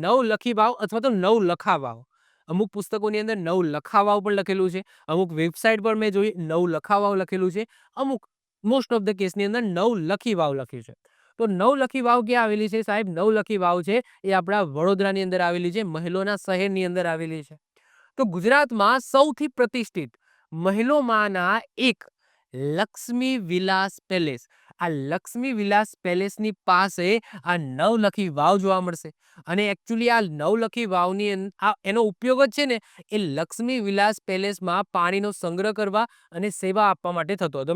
નવલખી વાવ અથવા તો નવલખા વાવ. અમુક પુસ્તકોની અંદર નવલખા વાવ પણ લખેલું છે. અમુક વેબસાઇટ પર મેં જોઈ નવલખા વાવ લખેલું છે. અમુક મોસ્ટ ઓફ ધ કેસની અંદર નવલખી વાવ લખ્યું છે. તો નવલખી વાવ ક્યાં આવેલી છે સાહેબ? નવલખી વાવ છે એ આપણા વડોદરાની અંદર આવેલી છે, મહેલોના શહેરની અંદર આવેલી છે. તો ગુજરાતમાં સૌથી પ્રતિષ્ઠિત મહેલોમાંના એક લક્ષ્મી વિલાસ પેલેસ. આ લક્ષ્મી વિલાસ પેલેસની પાસે આ નવલખી વાવ જોવા મળશે. અને એકચ્યુઅલી આ નવલખી વાવની એનો ઉપયોગ જ છે ને એ લક્ષ્મી વિલાસ પેલેસમાં પાણીનો સંગ્રહ કરવા અને સેવા આપવા માટે થતો હતો.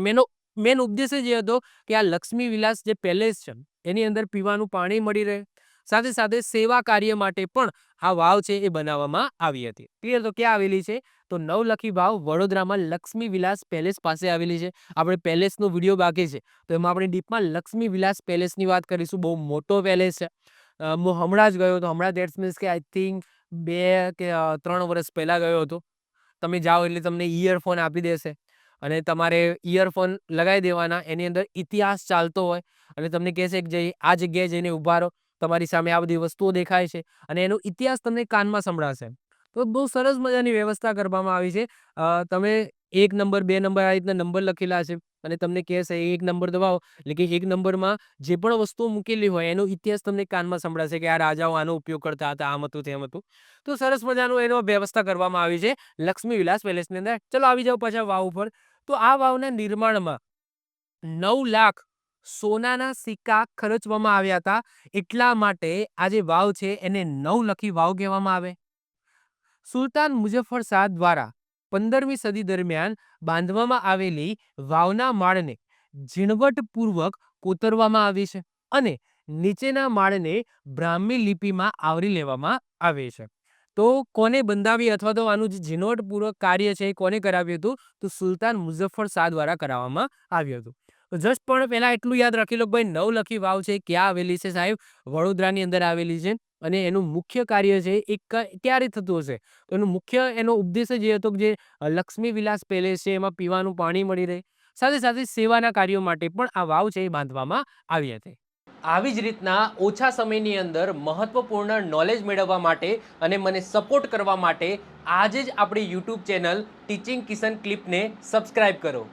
મેન ઉદ્દેશ્ય જે હતો કે આ લક્ષ્મી વિલાસ જે પેલેસ છે એની અંદર પીવાનું પાણી મળી રહે, સાથે સાથે સેવા કાર્ય માટે પણ આ વાવ છે એ બનાવવામાં આવી હતી. ક્લિયર? તો ક્યાં આવેલી છે? તો નવલખી વાવ વડોદરામાં લક્ષ્મી વિલાસ પેલેસ પાસે આવેલી છે. આપણે પેલેસનો વિડીયો બાકી છે તો એમાં આપણે ડીપમાં લક્ષ્મી વિલાસ પેલેસની વાત કરીશું. બહુ મોટો પેલેસ છે. હું હમણાં જ ગયો હતો. હમણાં દેટ્સ મીન્સ કે આઈ થિંક 2 કે 3 વર્ષ પહેલા ગયો હતો. તમે જાઓ એટલે તમને ઇયરફોન આપી દેશે અને તમારે ઇયરફોન લગાવી દેવાના. એની અંદર ઇતિહાસ ચાલતો હોય અને તમને કહેશે કે આ જગ્યાએ જઈને ઊભા રહો, તમારી સામે આ બધી વસ્તુઓ દેખાય છે અને એનો ઇતિહાસ તમને કાનમાં સંભળાશે. તો બહુ સરસ મજાની વ્યવસ્થા કરવામાં આવી છે. તમે 1 નંબર 2 નંબર આ રીતના નંબર લખેલા છે અને તમને કહેશે 1 નંબર દબાવો એટલે કે 1 નંબરમાં જે પણ વસ્તુઓ મૂકેલી હોય એનો ઇતિહાસ તમને કાનમાં સંભળાશે કે આ રાજાઓ આનો ઉપયોગ કરતા હતા, આમ હતું તેમ હતું. તો સરસ મજાનું એનો વ્યવસ્થા કરવામાં આવી છે લક્ષ્મી વિલાસ પેલેસની અંદર. ચલો આવી જાઓ પાછા વાવ ઉપર. તો આ વાવના નિર્માણમાં 9 લાખ સોનાના સિક્કા ખર્ચવામાં આવ્યા હતા. એટલા માટે આ જે વાવ છે એને નવલખી વાવ કહેવામાં આવે. સુલતાન મુઝફ્ફર શાહ દ્વારા 15મી સદી દરમિયાન બાંધવામાં આવેલી વાવના માળને ઝીણવટપૂર્વક કોતરવામાં આવી છે અને નીચેના માળને બ્રાહ્મી લિપિમાં આવરી લેવામાં આવે છે. તો કોને બંધાવી અથવા તો આનું જે ઝીણવટપૂર્વક કાર્ય છે એ કોને કરાવ્યું હતું? તો સુલતાન મુઝફ્ફર શાહ દ્વારા કરાવવામાં આવ્યું હતું. તો જસ્ટ પણ પહેલા એટલું યાદ રાખી લો કે ભાઈ નવલખી વાવ છે ક્યાં આવેલી છે સાહેબ? વડોદરાની અંદર આવેલી છે અને એનું મુખ્ય કાર્ય છે એ ક્યારે થતું હશે? તો એનું મુખ્ય એનો ઉદ્દેશ્ય જે હતો કે જે લક્ષ્મી વિલાસ પેલેસ છે એમાં પીવાનું પાણી મળી રહે, સાથે સાથે સેવાના કાર્યો માટે પણ આ વાવ છે એ બાંધવામાં આવી હતી. આવી જ રીતના ઓછા સમયની અંદર મહત્વપૂર્ણ નોલેજ મેળવવા માટે અને મને સપોર્ટ કરવા માટે આજે જ આપણી યુટ્યુબ ચેનલ ટીચિંગ કિશન ક્લિપને સબસ્ક્રાઇબ કરો.